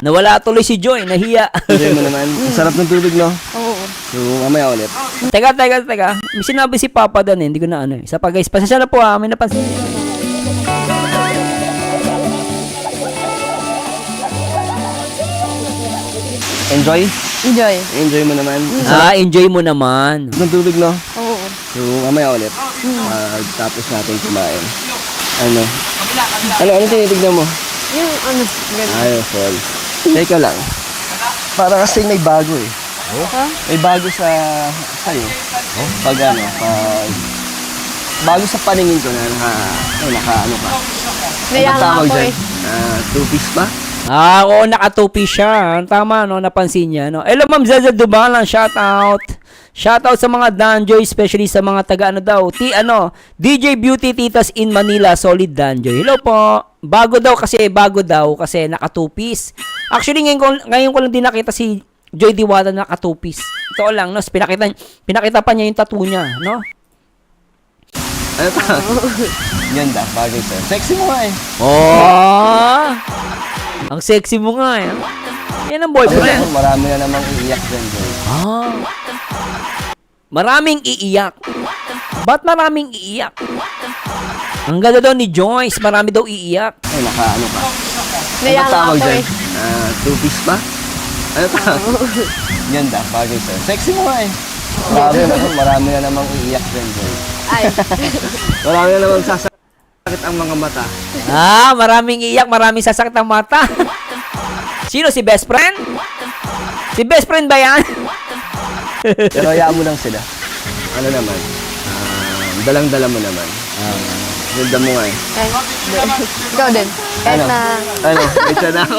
Nawala tuloy si Joy, nahiya. Enjoy mo naman. Ang sarap ng tubig, no? Oo. So, mamaya ulit. Teka. May sinabi si Papa doon eh. Hindi ko na ano eh. Isa pa guys, pasensya na po ha. May napansin. Enjoy? Enjoy. Enjoy mo naman. Ang sarap Enjoy mo naman. ng tubig, no? Oo. So, mamaya ulit. Tapos natin kumain. Ano tinitignan mo? Yung ano, ganun. Ayaw, fall. Teka lang. Para kasi may bago eh. Ha? May bago sa'yo. Pag bago sa paningin ko na ano ka. Kaya nga tawag po dyan? eh. Two-piece ba? Oo, nakatupi siya. Tama, no? Napansin niya, no? Hello, Ma'am Zaza Dubalan. Shout out. Shout out sa mga Danjoy, especially sa mga taga DJ Beauty Titas in Manila, solid Danjoy. Hello po. Bago daw kasi nakatupis. Actually, ngayon ko lang din nakita si Joy Diwata nakatupis. Ito lang, no? Pinakita pa niya yung tattoo niya, no? Ano ta? Ganda, bagay sa'yo. Sexy mo nga eh. Oh! Ang sexy mo nga eh. Yan ang boyfriend. Marami na namang iiyak dyan, Joy. Maraming iiyak. Ba't maraming iiyak? Ang ganda daw ni Joyce, marami daw iiyak. Ay, naka-ano ka. Kaya Ano nga tawag po dyan? eh. Two-piece ba? Ano ta? Ganda, bagay sa'yo. Sexy mo nga eh. Marami na namang iiyak dyan, Joy. Ay. Marami na namang sasakit ang mga mata. Maraming iiyak, maraming sasakit ang mata. Sino, si best friend? Si best friend ba yan? Pero hayaan mo lang sila. Ano naman? Dalang-dala mo naman. Ganda mo nga eh. Ikaw din. Kahit Ano? na... Ano? Wait na ako.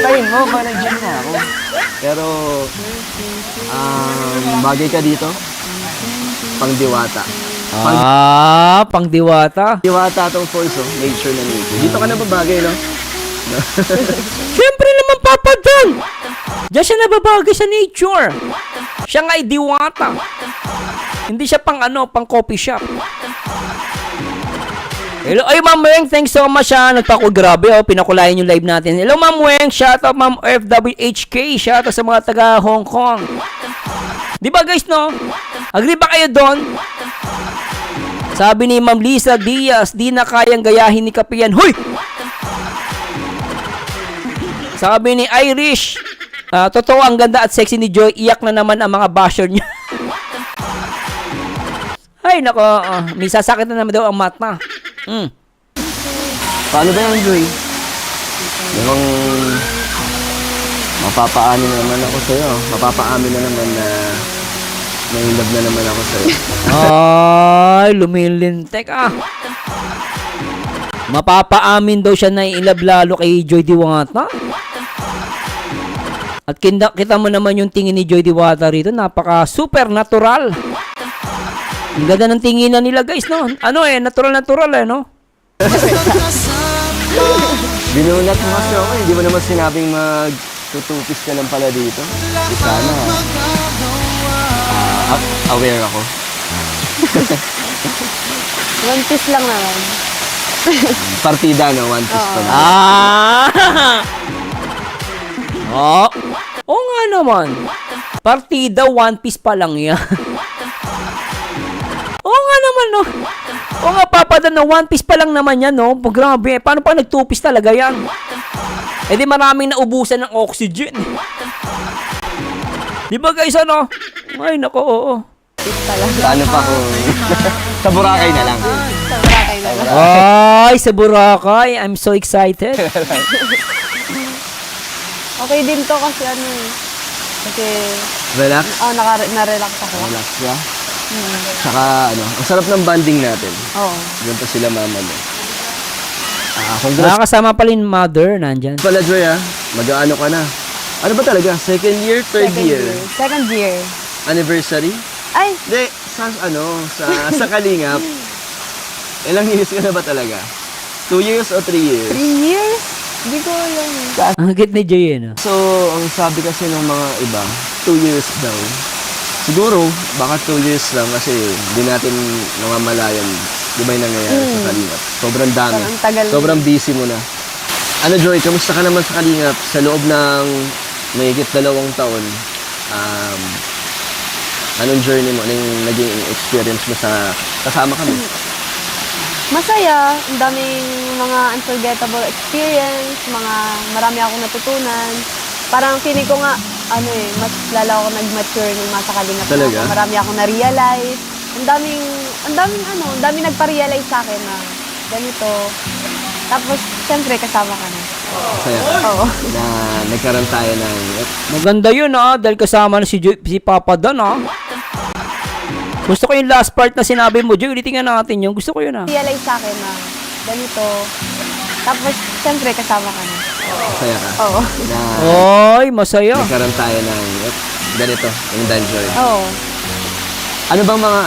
Tayin mo, nag-gym na ako. Pero, bagay ka dito. Pangdiwata. Pangdiwata. Diwata tong force, oh. Nature na nature. Dito ka na babagay, no? Siyempre naman, Papa John. Diyan siya nababagay sa nature. Siya nga ay diwata. Hindi siya pang coffee shop. Hello, ay Ma'am Weng, thanks so much grabe pinakulayan yung live natin. Hello Ma'am Weng, shout out Ma'am FWHK, shout out sa mga taga Hong Kong. Di ba guys, no? Agree ba kayo doon? Sabi ni Ma'am Lisa Diaz, di na kayang gayahin ni Kapian. Hoy! Sabi ni Irish, totoo ang ganda at sexy ni Joy, iyak na naman ang mga basher niya. Ay nako, may sasakit na naman daw ang mata. Paano ba yan, Joy? Namang mapapaamin na naman ako sa'yo. Mapapaamin na naman na nahilab na naman ako sa'yo. Ay, lumilintek Mapapaamin daw siya na ilab lalo kay Joy Diwata. At kita mo naman yung tingin ni Joy Diwata rito, napaka supernatural. Ang ganda ng tinginan nila guys, no? Natural no? Binunat mo kasi ako, hindi mo naman sinabing magtutupis ka lang pala dito. Sana, aware ako. One piece lang naman. Partida, no? One piece pa lang. Oo nga naman. Partida, one piece pa lang yan. Oo nga naman, no? Oo nga, Papa Dan, no? One piece pa lang naman yan, no? Grabe, paano pa nag-two-piece talaga yan? Eh di maraming naubusan ng oxygen. Di ba guys, ano? Ay, nako, oo. Paano pa kung sa Boracay na lang? Sa Boracay lang. Ay, sa Boracay. I'm so excited. Okay din to kasi kasi Relax? na-relax ako. Relax ka? Tsaka ang sarap ng banding natin. Oo. Diyan pa sila mama mo. Congrats Nakakasama pa rin mother, nandyan. pala, Joy, mag-aano ka na. Ano ba talaga? Second year, third year? Second year. Anniversary? Ay, Hindi, sa Kalingap. Ilang years ka na ba talaga? 2 years o 3 years? 3 years? Hindi ko alam. Ang higit ni Jay, no? So, ang sabi kasi ng mga iba, 2 years daw. Siguro, baka 2 years lang kasi hindi natin namamalayan. Di ba yung nangyayari sa Kalingap? Sobrang dami. Parang tagal. Sobrang busy mo na. Ano, Joy, kamusta ka naman sa Kalingap? Sa loob ng mahigit 2 taon, anong journey mo? Anong naging experience mo sa kasama kami? Masaya, ang daming mga unforgettable experience, marami akong natutunan. Parang feeling ko nga, mas lalo ako nag-mature nung nasa Kalingap. Talaga? Ako. Marami akong na-realize. Ang daming nagpa-realize sa akin na ganito. Tapos, syempre, kasama ka na. Masaya ka? Oo. Na nagkaroon tayo ng... Maganda yun dahil kasama na si Papa Dan Gusto ko yung last part na sinabi mo, Joy, ulitin nga natin yung gusto ko yun Realize sa akin na ganito. Tapos, syempre, kasama ka na. Masaya ka? Oo. Na Oy, masaya. nagkaroon tayo ng ganito, yung Dan Joy. Oo. Ano bang mga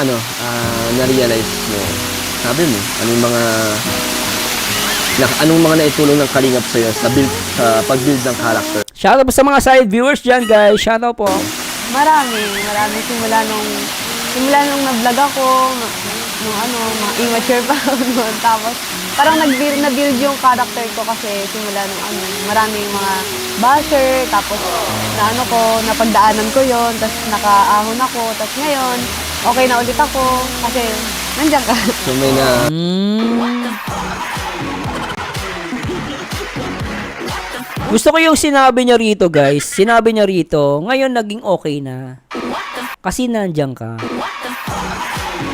na-realize mo? Sabi mo, anong mga naitulong ng Kalingap sa'yo sa pag-build ng character? Shoutout po sa mga side viewers dyan, guys. Shoutout po. Marami simula nung na-vlog ako, mga immature pa ako noon. Tapos, parang na-build yung character ko kasi simula nung maraming mga basher, tapos napagdaanan ko yon, tapos nakaahon ako, tapos ngayon, okay na ulit ako kasi nandiyan ka. So may na... Gusto ko yung sinabi niya rito, guys. Sinabi niya rito, ngayon naging okay na. Kasi nandiyan ka.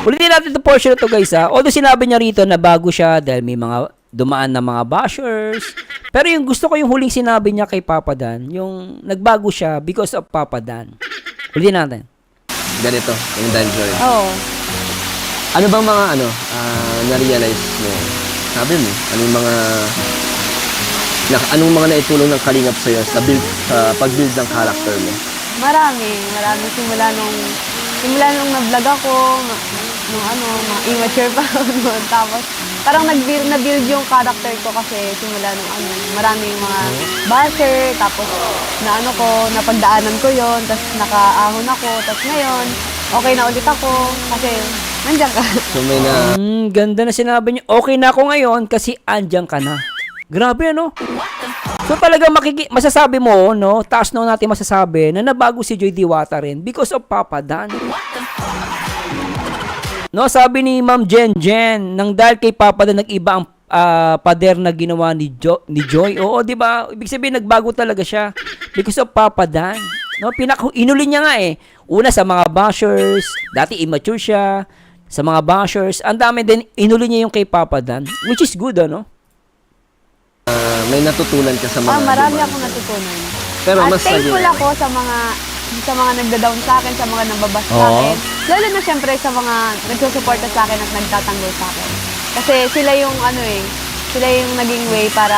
Ulitin natin itong portion na to, guys, Although sinabi niya rito na bago siya dahil may mga dumaan na mga bashers. Pero yung gusto ko yung huling sinabi niya kay Papa Dan, yung nagbago siya because of Papa Dan. Ulitin natin. Ganito, yung Dan Joy. Oo. Ano bang mga na-realize mo? Sabi mo, anong mga naitulong ng Kalingap sa'yo sa pag-build ng character mo? Marami simula nung na-vlog ako, mga immature pa ako noon. Tapos, parang na-build yung character ko kasi simula nung maraming mga basher, tapos napagdaanan ko yon, tapos nakaahon ako, tapos ngayon, okay na ulit ako kasi nandiyan ka. So may na... Ganda na sinabi niyo. Okay na ako ngayon kasi andyan ka na. Grabe, So talaga masasabi mo, taas na natin masasabi na nabago si Joy Diwata rin because of Papa Dan. Sabi ni Ma'am Jen, nang dahil kay Papa Dan nag-iba ang pader na ginawa ni Joy. Oo, di ba? Ibig sabihin nagbago talaga siya because of Papa Dan. Inuli niya nga Una sa mga bashers, dati immature siya. Sa mga bashers, ang dami din inuli niya yung kay Papa Dan, which is good, may natutunan ka sa mga... Marami akong natutunan. Pero At mas thankful ako sa mga nagda-down sa akin, sa mga nababas sa akin. Lalo na syempre sa mga nagsusuporta sa akin at nagtatanggol sa akin. Kasi sila yung sila yung naging way para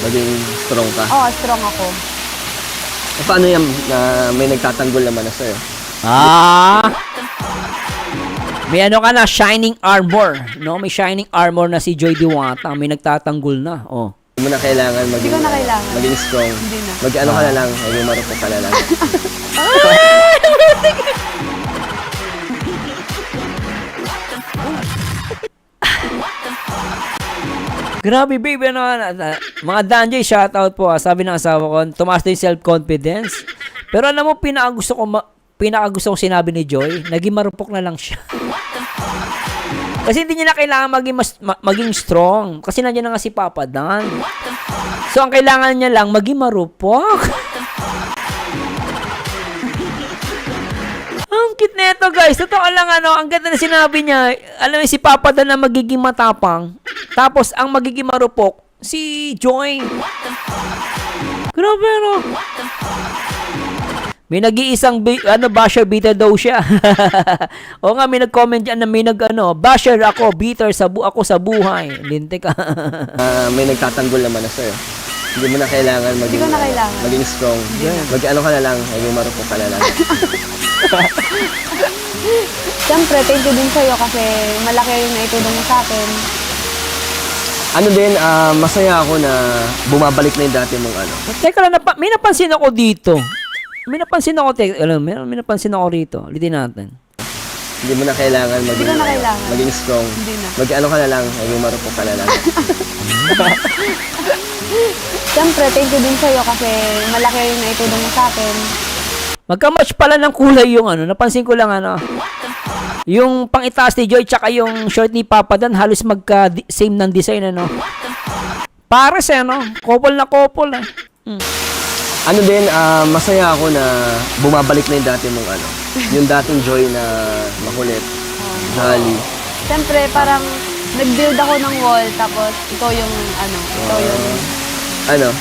Maging strong ka. strong ako. Paano yan may nagtatanggol naman na sa'yo? May ka na, shining armor. May shining armor na si Joy Diwata. May nagtatanggol na. Hindi mo na kailangan Hindi ko na kailangan. maging strong. Hindi na. Mag-ano ka na lang, maging marupok ka na lang. Grabe, babe. Mga Danjay, shoutout po. Sabi ng asawa ko, tumaas na yung self-confidence. Pero alam mo, pinakagusto kong sinabi ni Joy, naging marupok na lang siya. Kasi hindi niya na kailangan maging strong. Kasi nandiyan na nga si Papa Dan. So, ang kailangan niya lang, maging marupok. Ang cute neto, guys. Totoo lang, ang ganda na sinabi niya. Alam mo, si Papa Dan na magiging matapang. Tapos, ang magiging marupok, si Joy. Grabe, May nag-iisang basher bitter daw siya. O nga, may nag-comment dyan na may basher ako, bitter ako sa buhay. Lintik ka. May nagtatanggol naman na sa'yo. Hindi mo na kailangan Hindi ko na kailangan. maging strong. Mag-ano ka na lang, maging marupok ka na lang. Siyempre, thank you din sa'yo kasi malaki yung naitulong mo sa akin. Ano din, masaya ako na bumabalik na yung dati mong Teka lang, may napansin ako dito. May napansin ako, may napansin ako rito. Ulitin natin. Hindi mo na kailangan maging, Hindi ko na kailangan. maging strong. Hindi na. Mag-ano ka na lang, maging marupok ka na lang. Siyempre, thank you din sa'yo kasi malaki yung naitulong mo sa akin. Magka-match pala ng kulay yung ano. Napansin ko lang ano. Yung pang-itaas ni Joy tsaka yung short ni Papa Dan halos magka-same ng design ano. Pares eh no. Couple na couple eh. Ano din, masaya ako na bumabalik na yung dati mong ano. Yung dating Joy na makulit, jolly. Siyempre, parang nag-build ako ng wall tapos ikaw yung ano, Ano?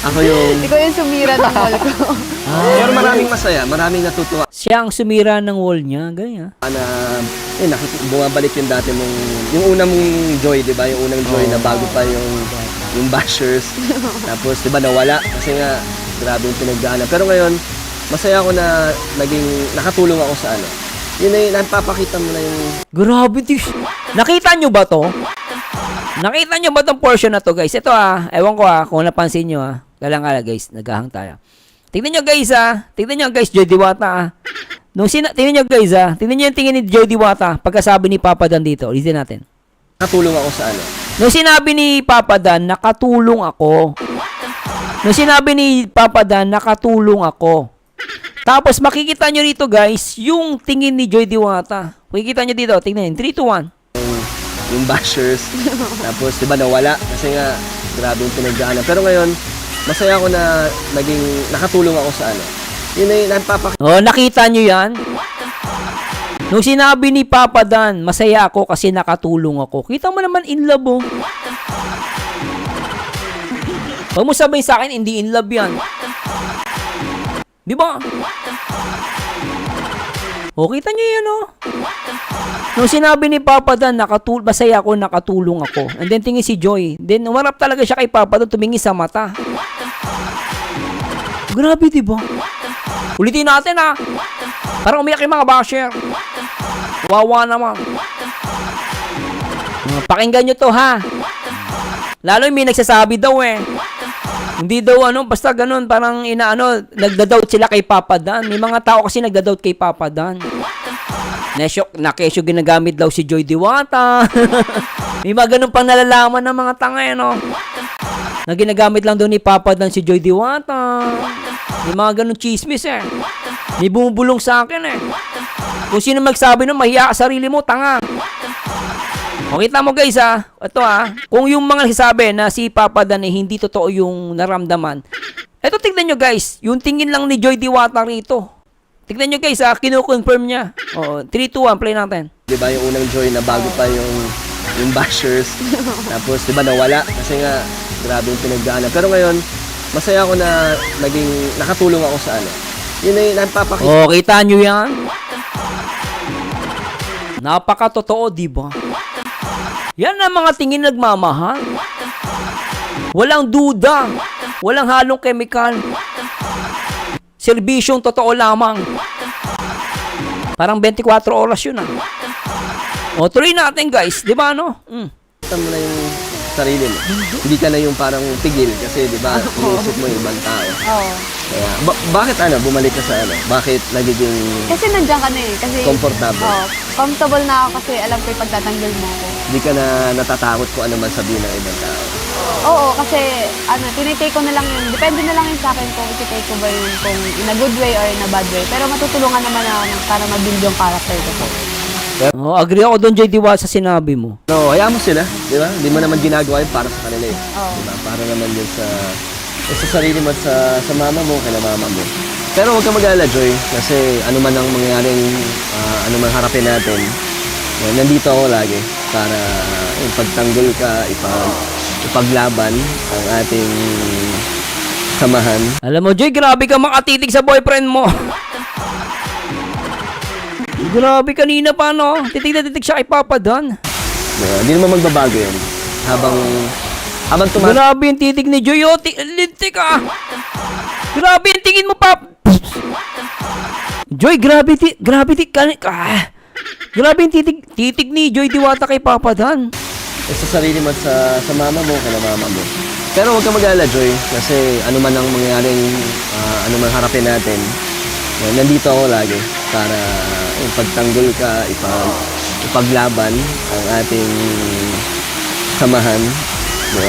Ako yung... ikaw yung sumira ng wall ko. Pero maraming masaya, maraming natutuwa Siya ang sumira ng wall niya. Ganyan. na bumabalik yung dati mong... Yung unang mong Joy, di ba? Yung unang Joy na bago pa yung bashers. Tapos, di ba, nawala. Kasi nga, grabe yung pinagdaanan. Pero ngayon, masaya ako na nakatulong ako sa ano. Yun na yung napapakita mo na yung... Grabe. Nakita nyo ba to? Nakita nyo ba tong portion na to guys? Ito ewan ko kung napansin nyo Kala guys, naghahang tayo. Tingnan nyo guys Tingnan nyo guys, Joy Diwata tingnan nyo guys tingnan nyo yung tingin ni Joy Diwata pagkasabi ni Papa Dan dito. Ulitin natin. Nakatulong ako sa ano. Nung sinabi ni Papa Dan, nakatulong ako. Nung sinabi ni Papa Dan, nakatulong ako. Tapos makikita nyo dito guys, yung tingin ni Joy Diwata. Makikita nyo dito, tingnan nyo. 3, 2, 1. Yung bashers. Tapos, di ba, nawala. Kasi nga, grabe yung pinagdaanan. Pero ngayon, masaya ako na nakatulong ako sa ano. Yun na yung napapakita. Oh, nakita nyo yan? Nung sinabi ni Papa Dan, masaya ako kasi nakatulong ako. Kita mo naman in love oh. Huwag mo sabihin sa akin, hindi in love yan. Di ba? Oh, kita nyo yan oh. Nung sinabi ni Papa Dan, masaya ako, nakatulong ako. And then tingin si Joy. Then umarap talaga siya kay Papa Dan, tumingin sa mata. Grabe, diba? Ulitin natin Parang umiyak yung mga basher. Wawa naman. Pakinggan nyo to Lalo yung may nagsasabi daw Hindi daw basta ganun, parang nagda-doubt sila kay Papa Dan. May mga tao kasi nagda-doubt kay Papa Dan. Kesyo ginagamit daw si Joy Diwata. May mga ganun pang nalalaman ng mga tanga na ginagamit lang daw ni Papa Dan si Joy Diwata. May mga ganun chismis May bumubulong sa akin Kung sino magsabi nun, mahiya ka sarili mo, tanga. O kita mo guys ito kung yung mga nagsasabi na si Papa Dan hindi totoo yung naramdaman. Ito tignan nyo guys, yung tingin lang ni Joy Diwata rito. Tignan nyo guys kino-confirm niya. 3, 2, 1, play natin. Di ba, yung unang Joy na bago pa yung bashers. Tapos, di ba, nawala. Kasi nga, grabe yung pinagdaanan. Pero ngayon, masaya ako na nakatulong ako sa ano. Yun na yung napapakita. Oh, kita nyo yan? Napaka-totoo, di ba? Yan ang mga tingin nagmamahal. Walang duda. Walang halong chemical. Serbisyong totoo lamang. Parang 24 oras yun O, tuloy natin guys. Di ba Kita mo na yung sarili mo. Hindi ka na yung parang pigil. Kasi, di ba, inisip mo yung ibang tao. Oo. Kaya, bakit bumalik ka sa ano? Bakit nagiging Kasi nandiyan ka na kasi... comfortable? Oo. Comfortable na ako kasi alam ko yung pagtatanggol mo ako. Hindi ka na natatakot kung ano man sabihin ng ibang tao. Oo, kasi tinitake ko na lang yun. Depende na lang yun sa akin kung ititake ko ba yun kung in a good way or in a bad way. Pero matutulungan naman ako para mabuild yung character ko. agree ako doon, Joy Diwata, sa sinabi mo. No, hayaan mo sila, di ba? Hindi mo naman ginagawa yun para sa kanila Oo. Di ba? Para naman yun sa sarili mo at sa mama mo, kay mama mo. Pero huwag kang mag-alala, Joy, kasi ano man ang mangyayaring, ano man harapin natin, nandito ako lagi para pagtanggol ka, ipaglaban ang ating samahan. Alam mo, Joy, grabe ka makatitig sa boyfriend mo. Grabe kanina pa, titig na titig siya kay Papa Dan. Hindi naman magbabago yun. Habang Grabe yung titig ni Joy, lintik Grabe yung tingin mo, Pap. Joy, grabe yung titig ni Joy Diwata kay Papa Dan. sa sarili mo at sa mama mo, kay mama mo. Pero huwag kang mag-alala, Joy, kasi ano man ang mangyayaring, ano man harapin natin, nandito ako lagi para pagtanggol ka, ipaglaban ang ating samahan.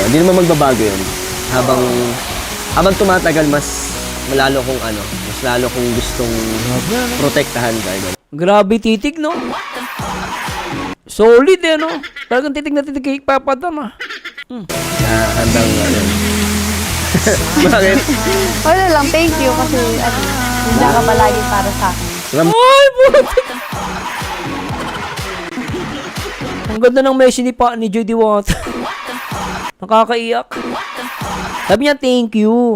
Hindi naman magbabago yun. Habang tumatagal, mas lalo kong gustong protektahan ka. Grabe titig, no? Solid, eh, no? Talagang titig na titig kay Papa Dan, ah. Handang Bakit? Wala lang, thank you kasi nandiyan ka palagi para sa akin. Ay, buti! Ang ganda ng message ni Joy Diwata. Nakakaiyak. Sabi niya, thank you.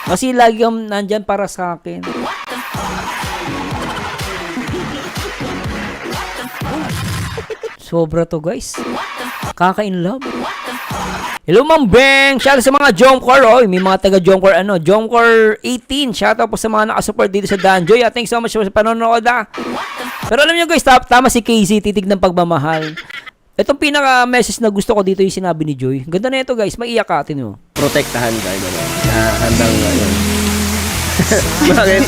Kasi lagi kang nandyan para sa akin. Sobra to, guys. Kaka-in love. Hello, Ma'am Beng! Shout out sa mga Jomcar, oh. May mga taga Jomcar, Jomcar 18. Shout out po sa mga nakasupport dito sa Danjoy. Thanks so much sa panonood, ah. Pero alam niyo, guys, tama si Casey, titig ng pagmamahal. Itong pinaka-message na gusto ko dito yung sinabi ni Joy. Ganda na ito, guys. Maiyak ka, atin, oh. Protektahan ka, handang Bakit?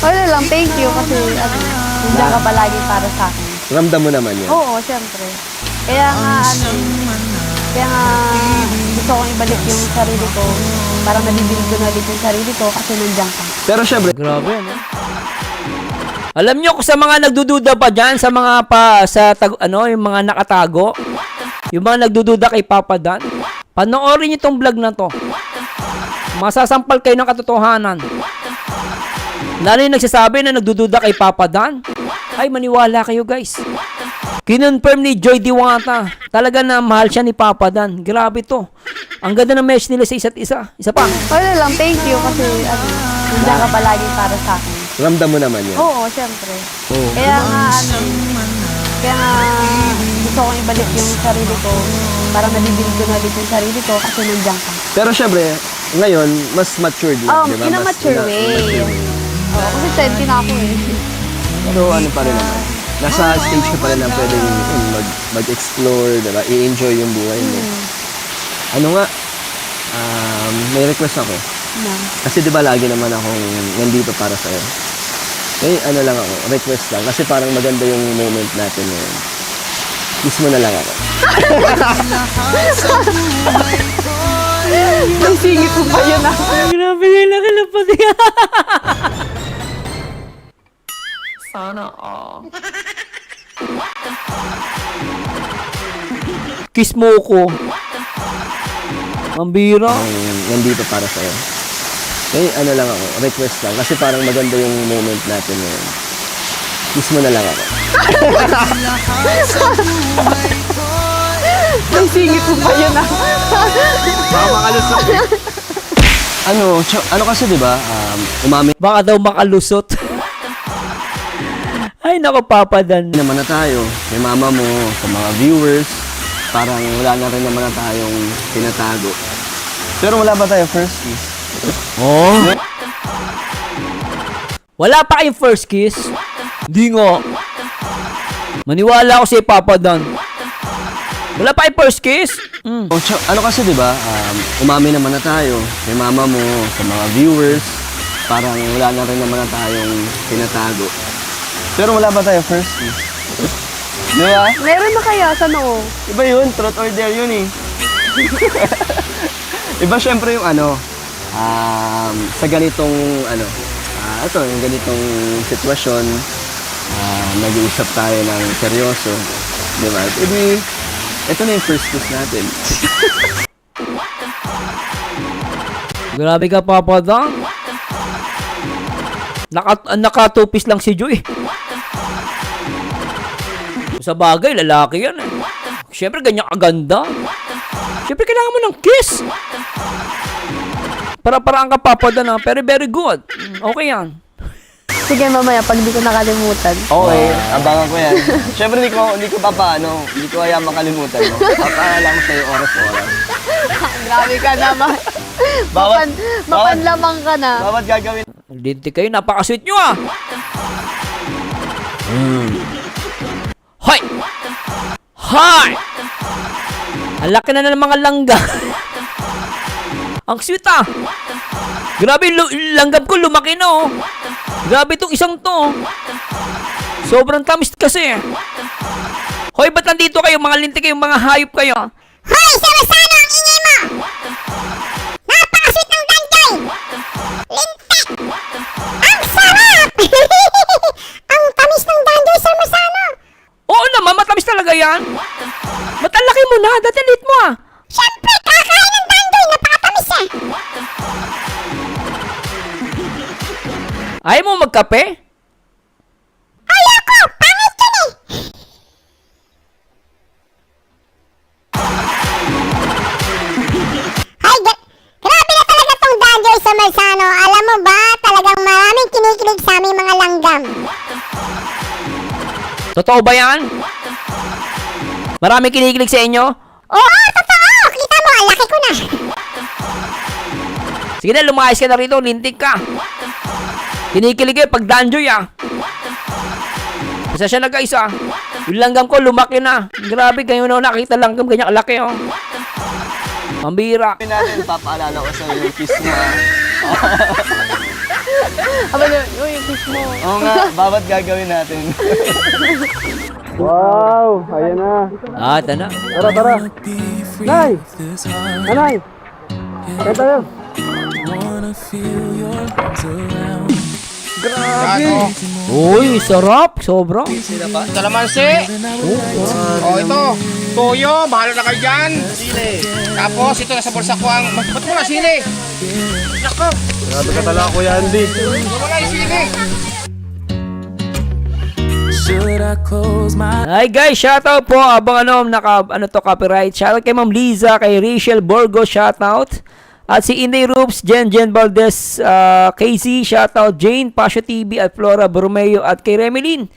Wala lang, thank you kasi nandiyan ka palagi para sa akin. Ramdam mo naman yun. Oo, syempre. Kaya nga gusto kong ibalik yung sarili ko. Parang nabibilig ko na ulit yung sarili ko kasi nandiyan ka. Pero syempre, Grabe, no? Alam niyo kung sa mga nagdududa pa diyan sa mga yung mga nakatago, yung mga nagdududa kay Papa Dan, panoorin niyo tong vlog na to. Masasampal kayo ng katotohanan. Lalo yung nagsasabi na nagdududa kay Papa Dan, ay maniwala kayo, guys. Kinonfirm ni Joy Diwata, talaga na mahal siya ni Papa Dan. Grabe to. Ang ganda ng message nila sa isa't isa. Isa pa. Wala lang, thank you kasi nandiyan ka palagi para sa akin. ramdam mo naman yun. Oo, syempre. Oo. Kaya nga gusto kong ibalik yung sarili ko. Parang nabibilig ko na ulit yung sarili ko kasi nandiyan ka. Pero syempre, ngayon, mas matured lang, di ba? In a mature way. Oo, kasi 20 na ako eh. Pero ano pa rin naman, nasa stage ka pa rin na pwedeng mag-explore, diba? I-enjoy yung buhay mo. Ano nga, may request ako. No. Kasi di ba lagi naman akong nandito para sa'yo. Eh, ano lang ako, request lang. Kasi parang maganda yung moment natin ngayon. Kiss mo na lang ako. May singit mo pa yun ah. Grabe nila kalapad yan. Sana all. Kiss mo ko. Ang bira. Nandito para sa'yo. Eh, ano lang ako, request lang. Kasi parang maganda yung moment natin ngayon. Kiss mo na lang ako. May singit mo pa yun ah. Baka makalusot eh. Ano kasi di ba, umami Baka daw makalusot. Ay, naku, Papa Dan. naman na tayo. May mama mo, sa mga viewers, parang wala na rin naman na tayong tinatago. Pero wala ba tayo first kiss? Oh. Wala pa kayong first kiss? Di nga. Maniwala ako si Papa Dan. Wala pa kayong first kiss? Ano kasi di ba, umami naman na tayo. May mama mo, sa mga viewers, parang wala na rin naman na tayong tinatago. Pero wala ba tayo first kiss? Di ba? Meron na kaya sa noo. Iba yun, truth or dare yun eh. Iba syempre yung sa ganitong yung ganitong sitwasyon, nag-uusap tayo ng seryoso, di ba? Ito na yung first kiss natin. Grabe ka, Papa Dan. Naka-two-piece lang si Joy. Sa bagay, lalaki yan eh. Siyempre, ganyan kaganda. Siyempre, kailangan mo ng kiss. Para-paraan ka, Papa Dan, pero very good. Okay yan. Sige mamaya, pag di ko nakalimutan. Okay, abangan ko yan. Siyempre, hindi ko kaya makalimutan. No? Papaalam ko sa'yo oras-oras. Grabe ka naman. Mapanlamang ka na. Bawat gagawin. Linti kayo, napaka-sweet nyo ah. Hoy! Hoy! Ang laki na ng mga langga. Ang sweet ah. Grabe, langgam ko lumaki na oh. Grabe itong isang to oh. Sobrang tamis kasi. Hoy, ba't nandito kayo? Mga lintik kayo, mga hayop kayo. Hoy, Samasano, ang ingay mo! Napakasweet ng danjoy! Lintik! Ang sarap! Ang tamis ng danjoy, Samasano! Oo naman, matamis talaga yan. Ba't ang laki mo na? Datilit mo ah. Siyempre, kakain ng danjoy, napakatamis eh! Ayaw mo magkape? Ayoko! Pangit yun eh! Ay, grabe na talaga tong danjoy, Samasano. Alam mo ba, talagang maraming kinikilig sa aming mga langgam. Totoo ba yan? Marami kinikilig sa inyo? Oo, totoo! Kita mo, ang laki ko na! Sige na, lumayas ka na rito, lintik ka. Kinikilig kayo pag danjoy ah. Isa siya na guys ah. Yung langgam ko lumaki na. Grabe, kayo na nakita langgam ganyan kalaki oh. Mambira. natin, papaalala ko sa yung kiss mo. Aba, yung kiss mo. Oo nga, babat gagawin natin. Wow, ayan na. Ah, ito na. Tara, tara. Nay! Nanay! Kaya tayo. Uy, sarap. Sobra. Kalamansi. Oh, ito. Toyo, bahala na kayo dyan. Sili. Tapos, ito nasa bulsa ko ang... Ba't mo na sili? Nako. Grabe ka talaga, Kuya Andy. Wala yung sili. Hi guys, shoutout po. Abang copyright. Shoutout kay Ma'am Liza, kay Rachel Borgo, shoutout. At si Inday Roops, Jen Valdez, Casey, shoutout. Jane, Pasio TV, at Flora Borromeo, at kay Remelin.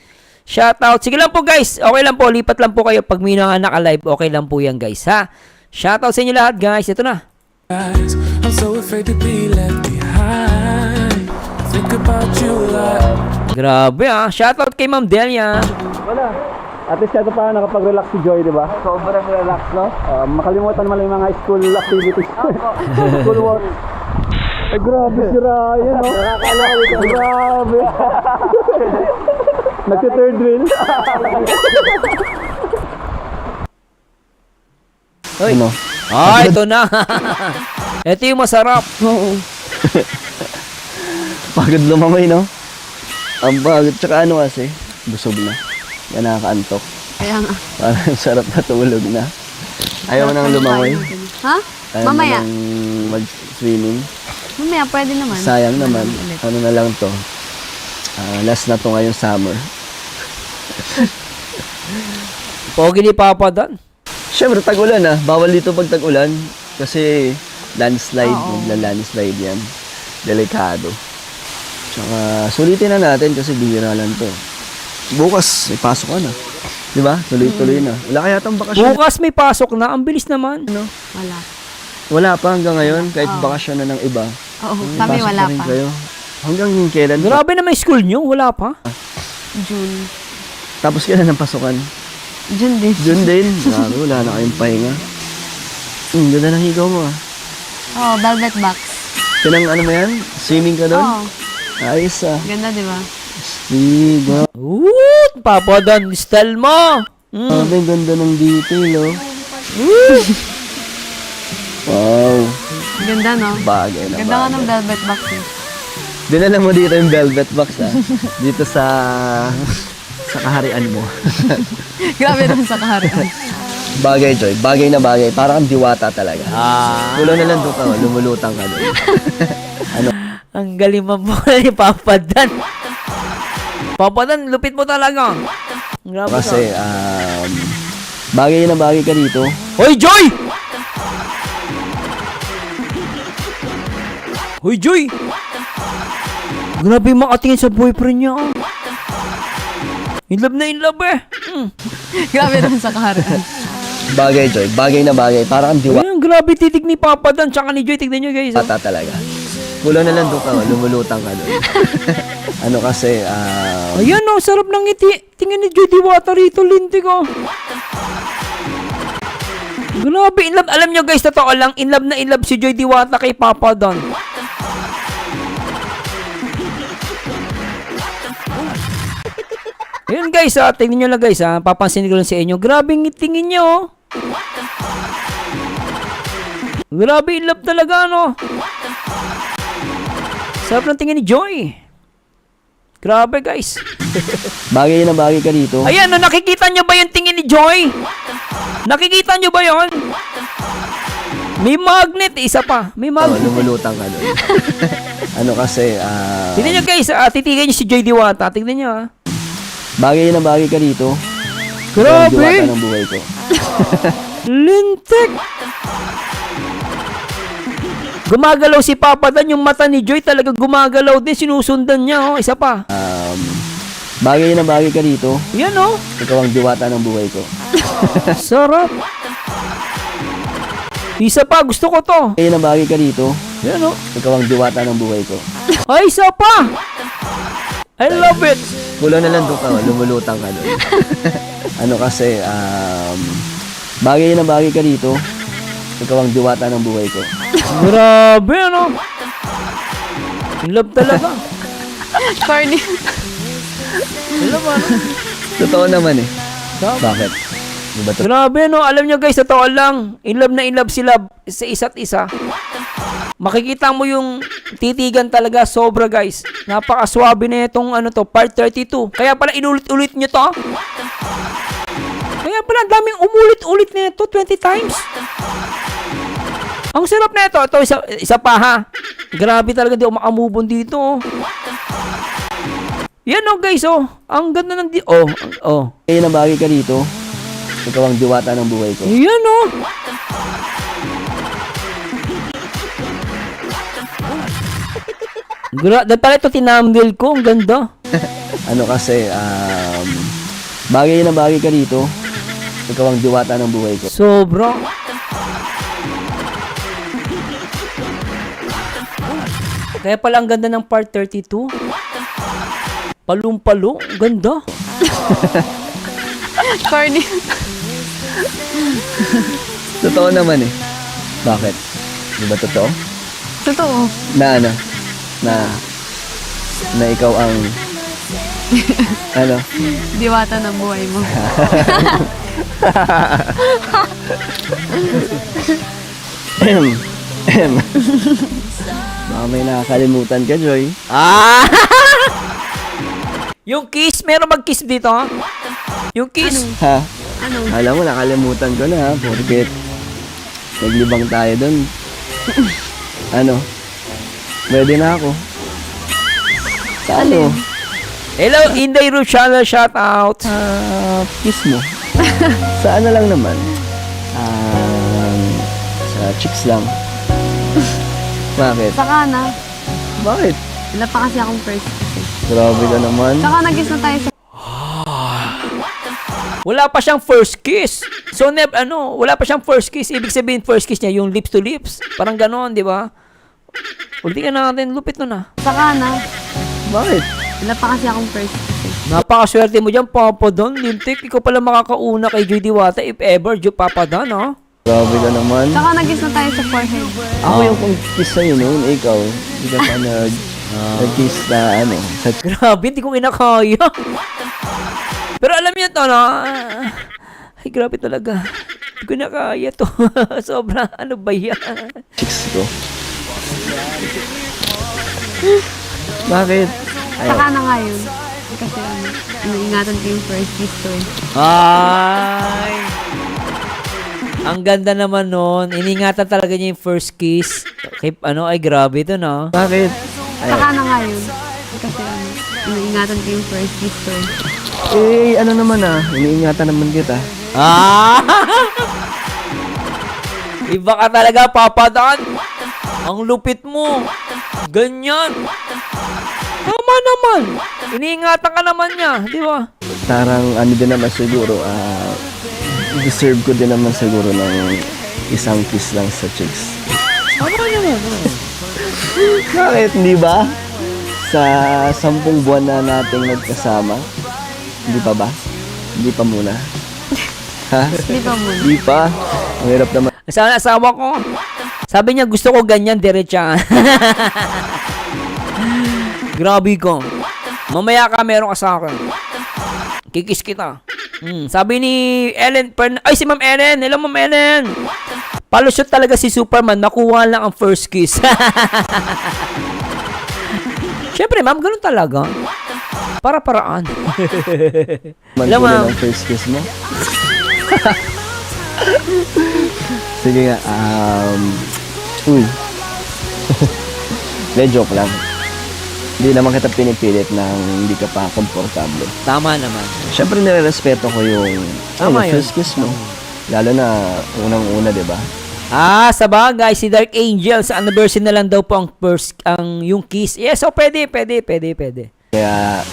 Shoutout. Sige lang po guys. Okay lang po. Lipat lang po kayo pag may naka-live. Okay lang po yan guys ha. Shoutout sa inyo lahat guys. Ito na. I'm so afraid to be left behind. Think about you like Grabe ah. Shoutout kay Ma'am Delia. Wala. At least ito pa nakapag-relax si Joy, di ba? Sobrang relax, no? Makalimutan naman yung mga school activities. School work. Ay, grabe si Ryan, no? Nakakala ko ito. Grabe. Nagsi-third drill. Hoy. Ano? Ah, ito na. Ito yung masarap. Pagod lumangoy, no? Ang pagod. Tsaka ano kasi, busog na. Yan nakakaantok. Kaya nga. Parang sarap na tulog na. Ayaw mo nang lumangoy. Ha? Ayaw Mamaya. mo nang mag-swimming. Mamaya, pwede naman. Sayang naman. Ano na lang to. Last na to ngayong summer. Pogi ni Papa Dan. Siyempre, tag-ulan ah. Bawal dito pag tag-ulan. Kasi landslide. Magla-landslide yan. Delikado. Tsaka sulitin na natin kasi bihira lang to. Bukas, may pasok ka na. Di ba? Tuloy-tuloy na. Wala kaya tang bakasyon. Bukas may pasok na. Ang bilis naman. Wala. Wala pa hanggang ngayon. Kahit bakasyon na ng iba. Oo, May kami pasok wala rin pa. Kayo. Hanggang yung kailan pa? Grabe naman yung school nyo. Wala pa. June. Tapos kailan ang pasukan? June din. June din. Grabe, wala na kayong pahinga. Ganda ng higaw mo ah. Oh, velvet box. Pinang ano mo yan? Swimming ka doon? Oo. Ayos ah. Ganda, di ba? Siga. Ooh, Papa Dan, style mo. Grabe, ganda ng detail oh. Wow. Ganda, no? Bagay na Ganda nga bagay. ng velvet box eh. Dinala mo dito yung velvet box ah. Dito sa kaharian mo. Grabe naman sa kaharian. Bagay, Joy. Bagay na bagay. Parang kang diwata talaga. Ah, Kulang na lang doon ka. Lumulutang ka doon. ang galing mamula ni Papa Dan. Papa Dan, lupit mo talaga. Grabe ka. Kasi, bagay na bagay ka dito. Hoy, Joy! Hoy, Joy! Grabe yung makatingin sa boyfriend niya. Ah. In love eh. Grabe naman sa kaharian. Bagay, Joy. Bagay na bagay. Parang kang diwata Ayan, grabe titig ni Papa Dan tsaka ni Joy. Tignan nyo guys. Oh. talaga. Kulang na lang doon ka. Lumulutang ka doon. Ano kasi, Ayan oh, sarap ng ngiti. Tingnan ni Joy Diwata rito, lintik oh. Grabe, in love. Alam nyo guys, totoo lang, in love na in love si Joy Diwata kay Papa Don. Ayun guys, tingnan nyo lang guys, papansin ko lang sa inyo. Grabe tingin nyo, oh. Grabe, in love talaga, no? Sarap ng tingin ni Joy. Grabe guys. Bagay na bagay ka dito. Ayan, no, nakikita nyo ba yung tingin ni Joy? Nakikita nyo ba yon? May magnet, isa pa. May Oh, magnet. lumulutang ka doon. Ano kasi, Tignan nyo guys, titigan nyo si Joy Diwata. Tignan nyo, bagay na bagay ka dito. Grabe! Ang diwata ng buhay ko. Lintik! Gumagalaw si Papa Dan, yung mata ni Joy talaga gumagalaw din, sinusundan niya, oh. Isa pa. Bagay na bagay ka dito. Yan, oh. Ikaw ang diwata ng buhay ko. Sarap. Isa pa, gusto ko to. Bagay na bagay ka dito. Yan, oh. Ikaw ang diwata ng buhay ko. Ay, isa pa. I love it. Kulo na lang doon ka, lumulutang ka doon. Ano kasi, bagay na bagay ka dito. Ikaw ang diwata ng buhay ko. Grabe, ano? In love talaga. Corny. Alam mo, ano? Totoo naman eh. Bakit? Di ba to? Grabe, no? Alam nyo guys, totoo lang. In love na in love sila sa isa't isa. Makikita mo yung titigan talaga, sobra guys. Napakaswabe na itong ano to, part 32. Kaya pala inulit-ulit nyo to. Kaya pala daming umulit-ulit na ito, 20 times. Ang sarap na ito. Ito, isa pa ha. Grabe talaga, di ako makamubon dito. Oh. Yan oh guys, oh. Ang ganda ng oh. Bagay na bagay ka dito. Ikaw ang diwata ng buhay ko. Yan oh. Dahil pala ito tinambil ko. Ang ganda. Ano kasi, bagay na bagay ka dito. Ikaw ang diwata ng buhay ko. Sobra. Kaya pala ang ganda ng part 32. Palong-palo. Ganda. Corny. Totoo naman eh. Bakit? Di ba totoo? Totoo. Na ano? Na ikaw ang ano? Diwata ng buhay mo. Baka may nakakalimutan ka, Joy. Yung kiss, meron mag-kiss dito, ha? Yung kiss. Ha? Ano? Alam mo, nakalimutan ko na ha. Porket naglibang tayo doon. Ano? Pwede na ako. Sa ano? Hello, Inday Ruchala, shout out. Kiss mo. Sa ano lang naman? Sa chicks lang. Bakit? Saka na. Bakit? Wala pa kasi akong first kiss. Grabe ka naman. Saka nag-kiss na tayo sa... Wala pa siyang first kiss. So, wala pa siyang first kiss. Ibig sabihin, first kiss niya, yung lips to lips. Parang ganon, di ba? Ulitin natin, lupit nun ah. Saka na. Bakit? Wala pa kasi akong first kiss. Napakaswerte mo dyan, Papa Don. Lintik, ikaw pala makakauna kay Joy Diwata, if ever, Papa Don, ha? Grabe ka naman. Saka nag-kiss na tayo sa forehead. Ako yung kung kiss sa'yo noon, ikaw. Hindi ka pa nag-kiss na ano. Sa Grabe, hindi ko kinakaya. Pero alam niyo to, no? Ay, grabe talaga. Hindi ko nakaya to. Sobra, ano ba yan? chicks ko. Bakit? Saka na nga yun. Kasi iniingatan ko yung first kiss ko eh. Ay! Ang ganda naman nun. Iningatan talaga niya yung first kiss. Kay, ay grabe to, no? Bakit? Saka na nga yun. Kasi iniingatan ko yung first kiss ko eh. Ano naman iniingatan naman kita. Ah! Iba ka talaga, Papa Don. Ang lupit mo. Ganyan. Tama naman. Iniingatan ka naman niya, di ba? Parang ano din naman siguro, deserve ko din naman siguro ng isang kiss lang sa chicks. Tama naman. Bakit? Hindi ba? Sa 10 buwan na nating nagkasama, hindi pa ba? Hindi pa muna. Ha? Di ba muna? Hindi pa? Ang hirap naman. Sa asawa ko. Sabi niya, gusto ko ganyan, diretsa. Grabe ko. Mamaya ka, meron ka sa akin. Kikis kita. Sabi ni Ellen, ay si Ma'am Ellen. Hello, Ma'am Ellen. Palusot talaga si Superman. Nakuha lang ang first kiss. Siyempre, ma'am, ganun talaga. Para-paraan. Hello, ma'am. Ang first kiss mo. Sige nga, uy. De, joke lang. Hindi naman kita pinipilit nang hindi ka pa komportable. Tama naman. Siyempre, nire-respeto ko yung, Tama yung yun. first kiss mo. Lalo na unang-una, di ba? Sa bagay, si Dark Angel, sa anniversary na lang daw po yung kiss. Yes, so pwede. Kaya,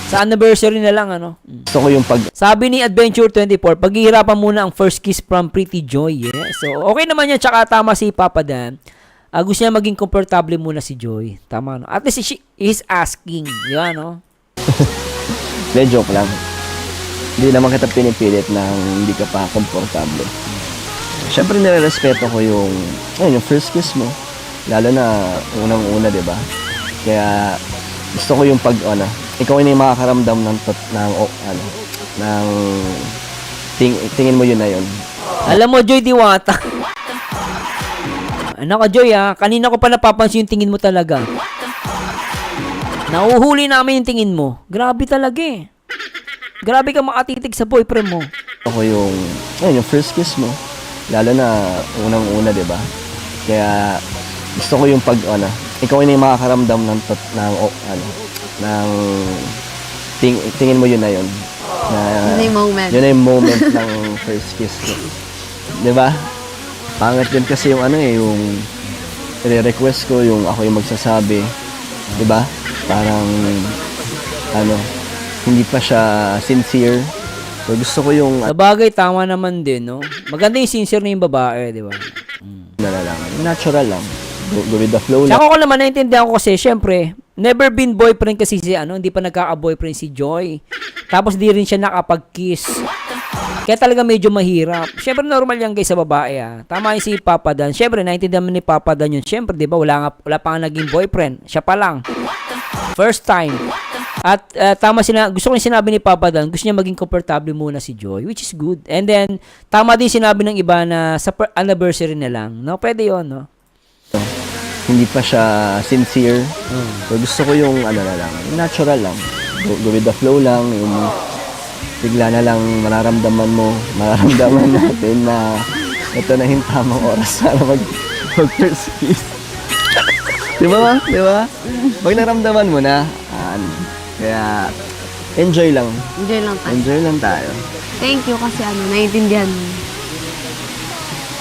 Sa anniversary na lang, ano. gusto ko yung pag, Sabi ni Adventure 24, paghihirapan muna ang first kiss from Pretty Joy. Yeah. So, okay naman yan. Tsaka tama si Papa Dan. Gusto niya maging komportable muna si Joy. Tama, no? At least she is asking. Yan, no? de, joke lang. Hindi naman kita pinipilit nang hindi ka pa komportable. Siyempre, nire-respeto ko yung first kiss mo. Lalo na unang-una, di ba? Kaya, gusto ko yung pag, ikaw na yung makakaramdam ng tingin mo yun na yun. Alam mo, Joy Diwata. Ano ka, Joy, kanina ko pa napapansin yung tingin mo talaga. Nauhuli namin yung tingin mo. Grabe talaga eh. Grabe ka makatitig sa boyfriend mo. Ako yung first kiss mo. Lalo na unang-una, di ba? Kaya, gusto ko yung pag, ikaw na yung makakaramdam ng tingin mo yun na yun. Yun na yung moment. Yun na yung moment ng first kiss mo. Di ba? Pangit din kasi yung yung i-request ko, yung ako yung magsasabi. Di ba? Parang, hindi pa siya sincere. So, gusto ko yung, Sa bagay, tama naman din, no? Maganda yung sincere na yung babae, di ba? nalalaman. Natural lang. Go with the flow lang. Tsaka ko naman, naintindihan ko kasi, syempre, never been boyfriend kasi hindi pa nagkaka-boyfriend si Joy. Tapos di rin siya nakapag-kiss. Kaya talaga medyo mahirap. Syempre, normal yan guys sa babae, Tama yung si Papa Dan. Syempre, naintindihan mo ni Papa Dan yun. Syempre, di ba, wala pa nga naging boyfriend. Siya pa lang. First time. At gusto ko yung sinabi ni Papa Dan, gusto niya maging komportable muna si Joy, which is good. And then, tama din sinabi ng iba na sa anniversary na lang. No, pwede yun, no? Hindi pa siya sincere. So, gusto ko yung natural lang. Go with the flow lang. Yung bigla na lang mararamdaman natin na ito na yung tamang oras para mag-first kiss. Di ba? Pag naramdaman mo na, kaya enjoy lang. Enjoy lang tayo. Enjoy lang tayo. Thank you kasi naiintindihan mo.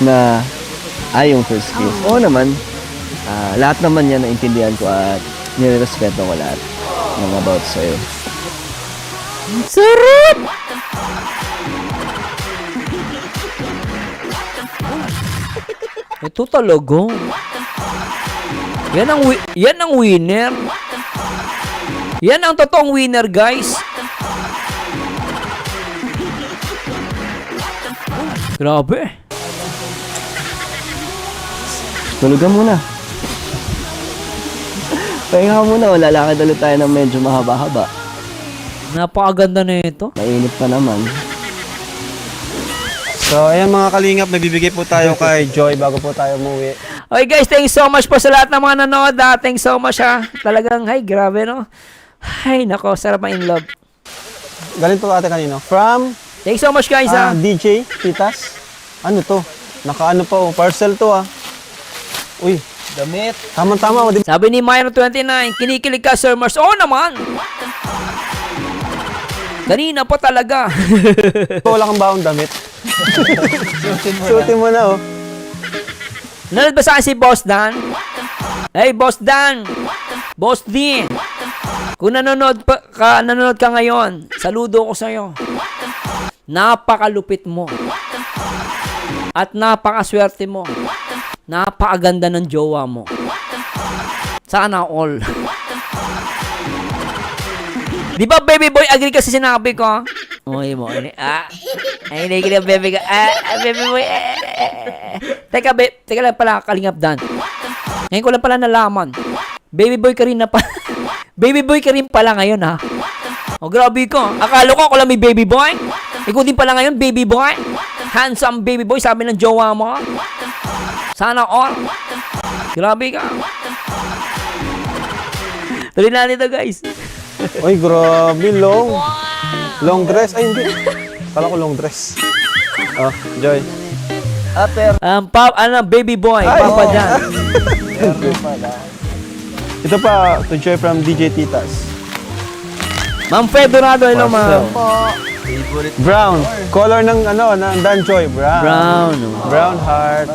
Na, yung first kiss. Oo naman. Lahat naman yan naintindihan ko at nirerespeto ko lahat ng about sa'yo. Sarap! Ito talaga. Yan ang winner. Yan ang totoong winner, guys. Grabe. Tulugan muna. Pahinga muna, lalakad ulit tayo ng medyo mahaba-haba. Napakaganda na ito. Mainit pa naman. So, ayan mga kalingap, nagbibigay po tayo kay Joy bago po tayo umuwi. Okay guys, thanks so much po sa lahat ng mga nanood. Thanks so much Talagang, grabe no. Ay, nako, sarap ang in love. Galing to ate kanino? From Thanks so much guys DJ Titas. Ano to? Nakaano pa parcel to Uy, Damit. tama-tama. Sabi ni Myro29, kinikilig ka Sir Mars. Oo naman. Kanina pa talaga. Wala kang baong damit. Suotin mo na Nanood ba sa akin si Boss Dan? Hey Boss Dan. Boss D. Kung nanonood ka ngayon, saludo ko sa'yo. Napakalupit mo. At napakaswerte mo. Napakaganda ng jowa mo. Sana all. Di ba baby boy, agree ka sa sinabi ko? Ay, hindi ka na baby ko. Baby boy, Teka lang pala, Kalingap Dan. Ngayon ko lang pala nalaman. Baby boy ka rin na pa. Baby boy ka rin pala ngayon, ha? Oh, grabe ko. Akala ko ako lang may baby boy. Ikaw din pala ngayon, baby boy. Handsome baby boy, sabi ng jowa mo. Sana all. Grabe ka. Tuloy na nito, guys. Uy, grabe, long. Long dress. Ay, hindi. Kala ko long dress. Oh, Joy. Baby boy, Papa Dan. Ito pa, to Joy from DJ Titas. Ma'am Fedorado, hello, ma'am. Po. Brown. Color ng ng Dan Joy. Brown. Brown. Brown heart.